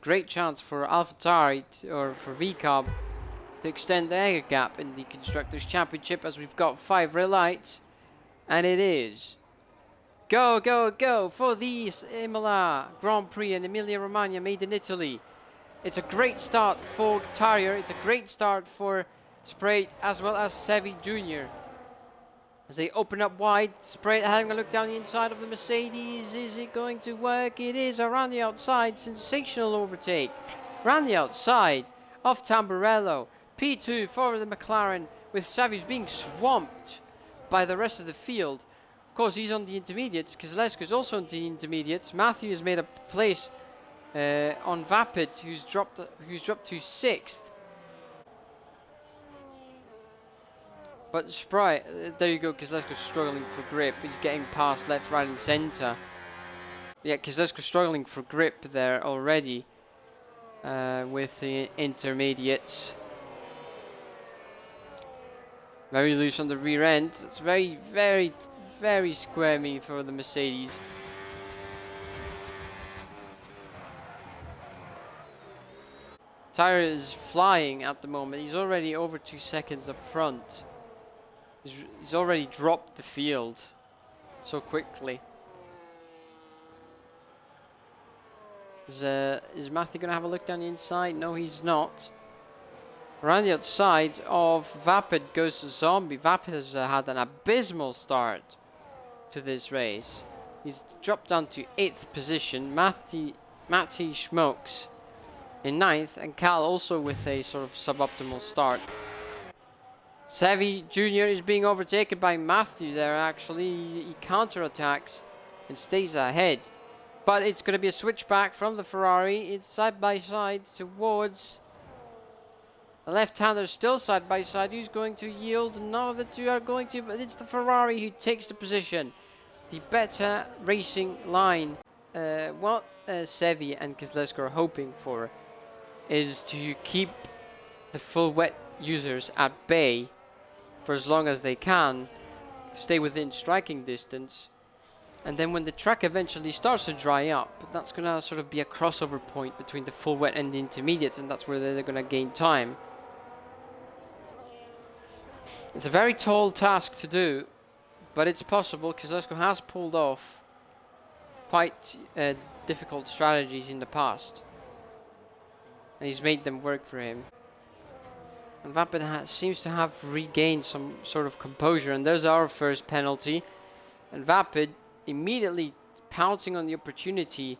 great chance for AlphaTauri or for VCOB to extend their gap in the Constructors' Championship, as we've got 5 red lights, and it is go, go, go for the Imola Grand Prix in Emilia-Romagna, made in Italy. It's a great start for Tarrier, it's a great start for Sprite as well as Sevi Jr. As they open up wide, Sprite having a look down the inside of the Mercedes. Is it going to work? It is around the outside. Sensational overtake. Around the outside of Tamburello. P2 for the McLaren, with Savi's being swamped by the rest of the field. Of course, he's on the intermediates. Kozlesko is also on the intermediates. Matthew has made a place on Vapid, who's dropped to 6th. But Sprite, there you go, Kozlesko's struggling for grip. He's getting past left, right and centre. Yeah, Kozlesko's struggling for grip there already with the intermediates. Very loose on the rear end. It's very, very, very squirmy for the Mercedes. Tyre is flying at the moment. He's already over 2 seconds up front. He's already dropped the field so quickly. Is Matthew going to have a look down the inside? No, he's not. Around the outside of Vapid goes to Zombie. Vapid has had an abysmal start to this race. He's dropped down to 8th position. Matty Schmokes in 9th, and Cal also with a sort of suboptimal start. Sevi Jr. is being overtaken by Matthew there, actually. He counterattacks and stays ahead. But it's going to be a switchback from the Ferrari. It's side by side towards the left-hander, still side by side. Who's going to yield? None of the two are going to, but it's the Ferrari who takes the position. The better racing line. What Sevi and Kozlesko are hoping for is to keep the full wet users at bay for as long as they can, stay within striking distance, and then when the track eventually starts to dry up, that's going to sort of be a crossover point between the full wet and the intermediates, and that's where they're going to gain time. It's a very tall task to do, but it's possible. Kozlesko has pulled off quite difficult strategies in the past, and he's made them work for him. And Vapid seems to have regained some sort of composure, and there's our first penalty. And Vapid immediately pouncing on the opportunity.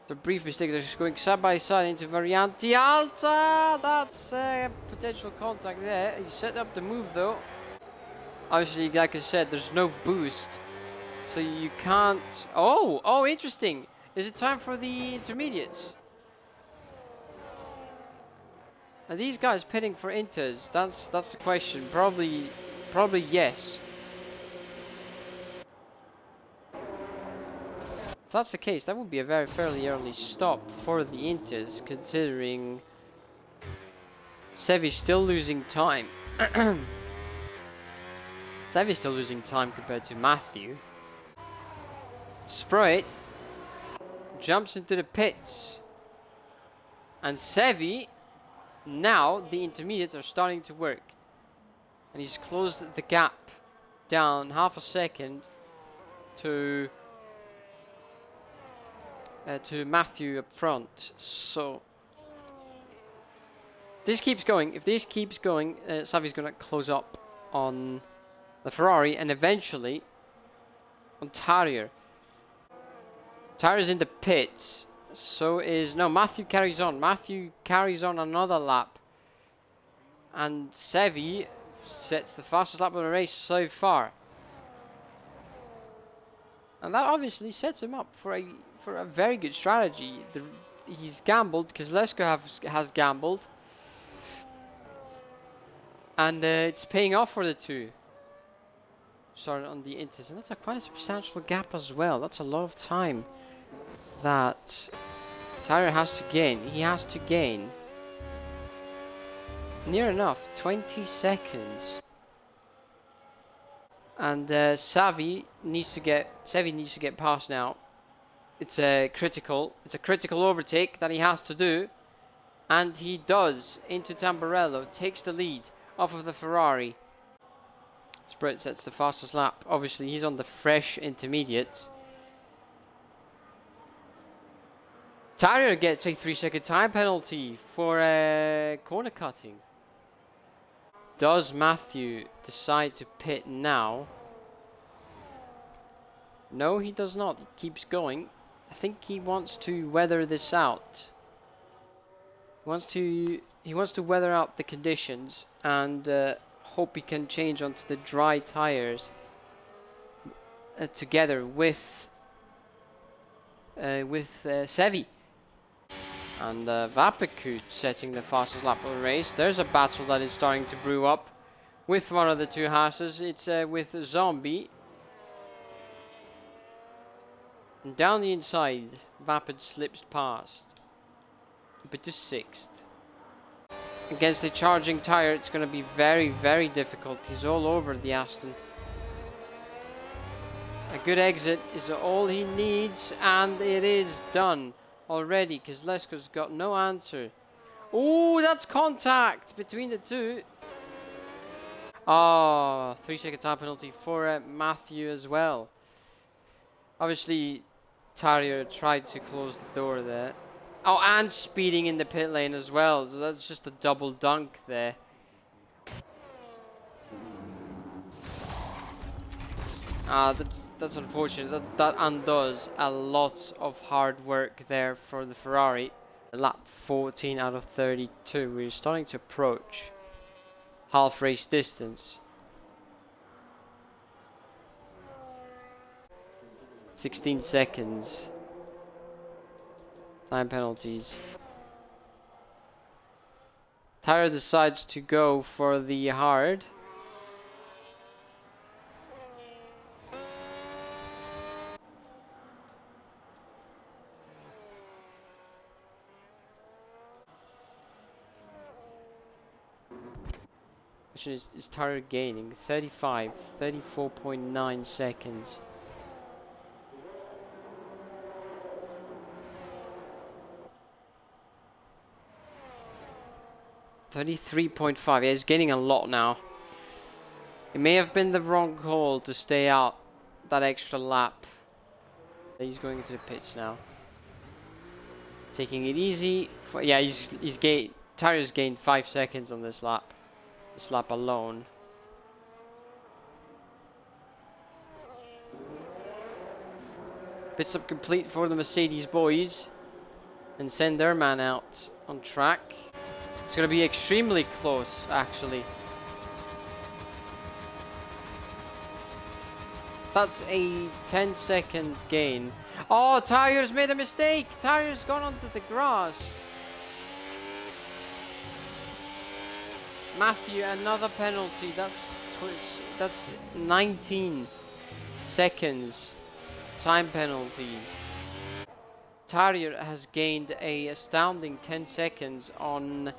The brief mistake, they're just going side by side into Variante Alta. That's potential contact there. He set up the move though. Obviously, like I said, there's no boost, so you can't. Oh, interesting. Is it time for the intermediates? Are these guys pitting for Inters? That's the question. Probably yes. If that's the case, that would be a fairly early stop for the Inters, considering Sevi's still losing time. Sevi's still losing time compared to Matthew. Sprite jumps into the pits, and Sevi. Now the intermediates are starting to work, and he's closed the gap down half a second to Matthew up front. So this keeps going. If this keeps going, Savi's going to close up on the Ferrari and eventually on Tarrier. Tarrier's in the pits. So is Matthew carries on. Matthew carries on another lap, and Sevi sets the fastest lap of the race so far, and that obviously sets him up for a very good strategy. He's gambled, Kozlesko has gambled, and it's paying off for the two. Started on the Inters, and that's quite a substantial gap as well. That's a lot of time that Tyler has to gain. He has to gain near enough 20 seconds, and Sevi needs to get past now. It's a critical overtake that he has to do. And he does into Tamburello, takes the lead off of the Ferrari. Sprint sets the fastest lap. Obviously, he's on the fresh intermediates. Tarrier gets a 3-second time penalty for corner cutting. Does Matthew decide to pit now? No, he does not. He keeps going. I think he wants to weather this out. He wants to weather out the conditions and hope he can change onto the dry tires together with Sevi. And Vapekut setting the fastest lap of the race. There's a battle that is starting to brew up with one of the two Haas's. It's with Zombie. And down the inside, Vapid slips past. But to 6th. Against a charging tyre, it's going to be very, very difficult. He's all over the Aston. A good exit is all he needs, and it is done already, because Lesko's got no answer. Oh, that's contact between the two. Oh, 3-second time penalty for Matthew as well. Obviously, Tarrier tried to close the door there. Oh, and speeding in the pit lane as well. So that's just a double dunk there. That's unfortunate. That undoes a lot of hard work there for the Ferrari. Lap 14 out of 32. We're starting to approach half race distance. 16 seconds. Time penalties. Tyre decides to go for the hard. Which is Tyre gaining 34.9 seconds. 33.5. Yeah, he's gaining a lot now. It may have been the wrong call to stay out that extra lap. He's going into the pits now. Taking it easy. Yeah, Tyre's gained 5 seconds on this lap. This lap alone. Pit stop complete for the Mercedes boys. And send their man out on track. It's going to be extremely close, actually. That's a 10-second gain. Oh, Tyre's made a mistake. Tyre's gone onto the grass. Matthew, another penalty. That's 19 seconds time penalties. Tarrier has gained a astounding 10 seconds on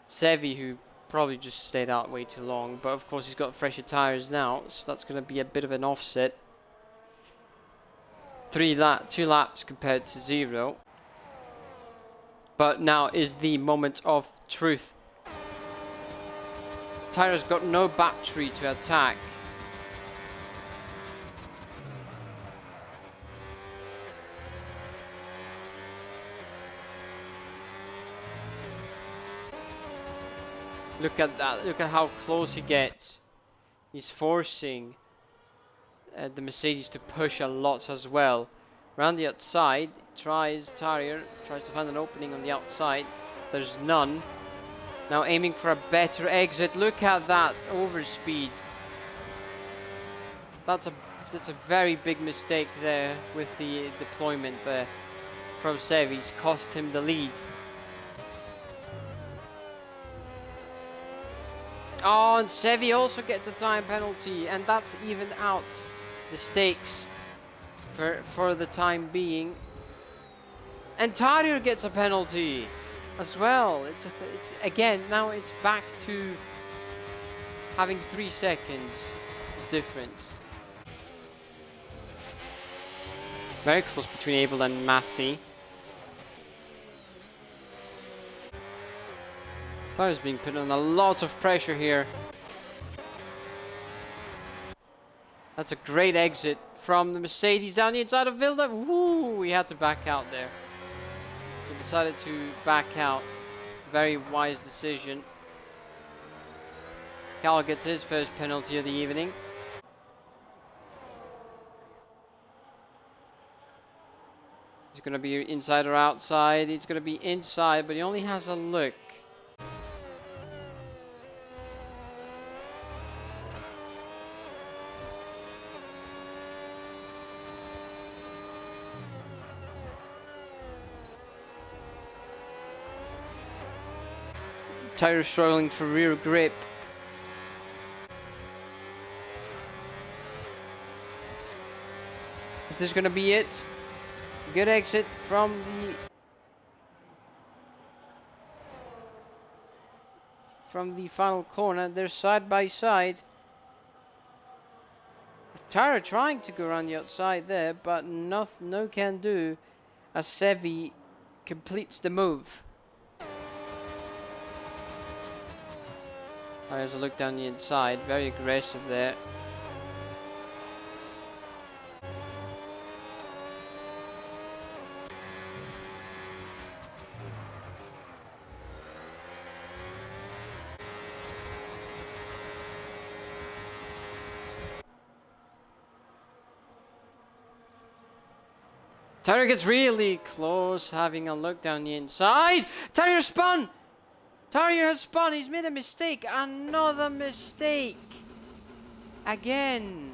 Sevi, who probably just stayed out way too long. But of course he's got fresher tyres now, so that's going to be a bit of an offset. 2 laps compared to 0. But now is the moment of truth. Tyre's got no battery to attack. Look at that. Look at how close he gets. He's forcing the Mercedes to push a lot as well. Around the outside, Tarrier tries to find an opening on the outside. There's none. Now aiming for a better exit. Look at that overspeed. That's a very big mistake there with the deployment there from Sevi. It's cost him the lead. Oh, and Sevi also gets a time penalty, and that's evened out the stakes for the time being. And Tarrier gets a penalty as well. It's again, now it's back to having 3 seconds of difference. Very close between Abel and Matty. Tyler's being put under a lot of pressure here. That's a great exit from the Mercedes down the inside of Vilda. Woo! He had to back out there. He decided to back out. Very wise decision. Cal gets his first penalty of the evening. He's going to be inside or outside. He's going to be inside, but he only has a look. Tyre struggling for rear grip. Is this going to be it? Good exit from the final corner. They're side by side. Tyre trying to go around the outside there, but no can do as Sevi completes the move. There's a look down the inside, very aggressive there. Tyre gets really close, having a look down the inside. Tyre spun! Tyre has spun, he's made a mistake. Another mistake. Again.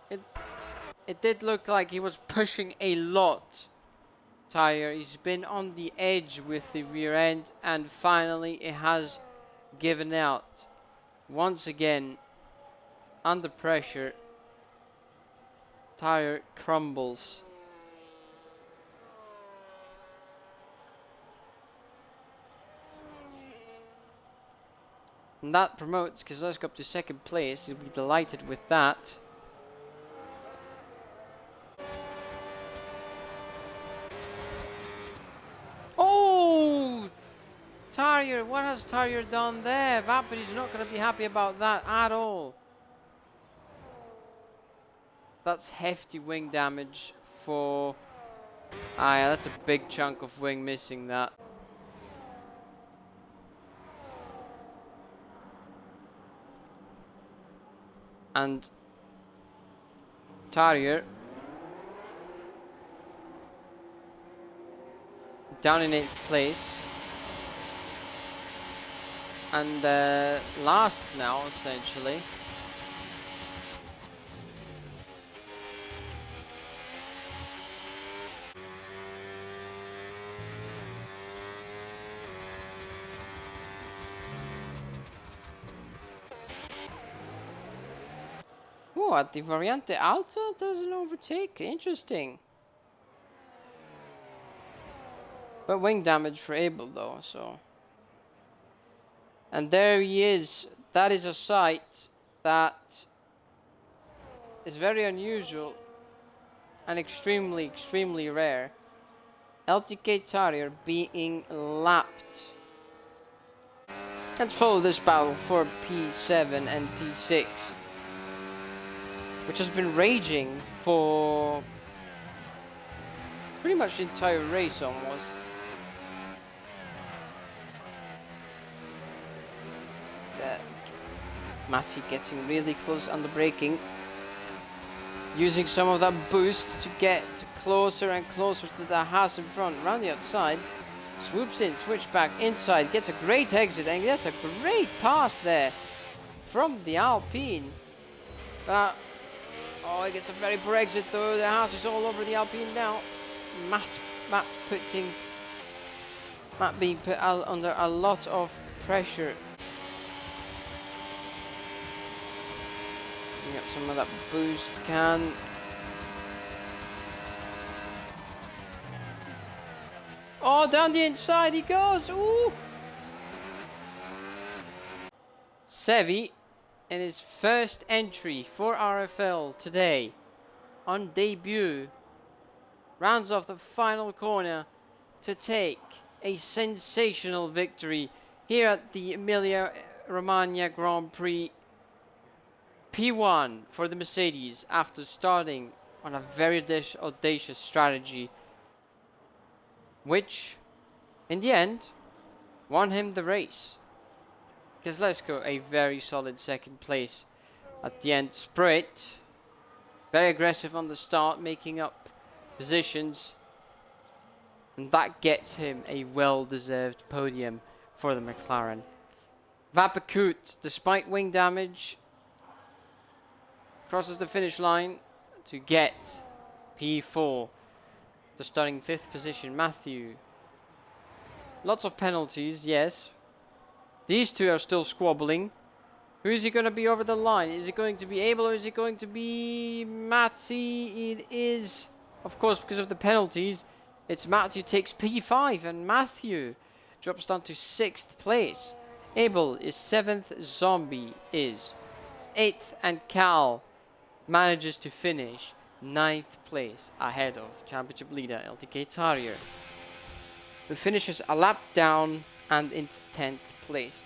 It did look like he was pushing a lot. Tyre, he's been on the edge with the rear end, and finally it has given out. Once again, under pressure, Tyre crumbles. And that promotes Kozlowski up to second place. He'll be delighted with that. Oh! Tyre, what has Tyre done there? Vapori's not going to be happy about that at all. That's hefty wing damage for... yeah, that's a big chunk of wing missing that. And Tyre down in 8th place. And last now, essentially. Oh, at the Variante Alta does an overtake. Interesting. But wing damage for Abel though, so. And there he is. That is a sight that is very unusual and extremely, extremely rare. LTK Tyre being lapped. Let's follow this battle for P7 and P6, which has been raging for pretty much the entire race almost. Matty getting really close on the braking, using some of that boost to get closer and closer to the Haas in front. Around the outside, swoops in, switch back inside, gets a great exit, and gets a great pass there from the Alpine. Oh, he gets a very poor exit though. The Haas is all over the Alpine now. Matt being put out under a lot of pressure. Bring up some of that boost can. Oh, down the inside he goes. Ooh! Sevi in his first entry for RFL today, on debut, rounds off the final corner to take a sensational victory here at the Emilia-Romagna Grand Prix P1 for the Mercedes after starting on a very audacious strategy, which in the end won him the race. Kozlowski a very solid second place at the end. Sprit very aggressive on the start, making up positions, and that gets him a well-deserved podium for the McLaren. Vapakut, despite wing damage, crosses the finish line to get P4. The starting 5th position, Matthew. Lots of penalties, yes. These two are still squabbling. Who is he going to be over the line? Is it going to be Abel or is it going to be Matty? It is, of course, because of the penalties. It's Matthew takes P5 and Matthew drops down to 6th place. Abel is 7th, Zombie is 8th, and Cal manages to finish 9th place ahead of championship leader LTK Tarrier, who finishes a lap down and in 10th place.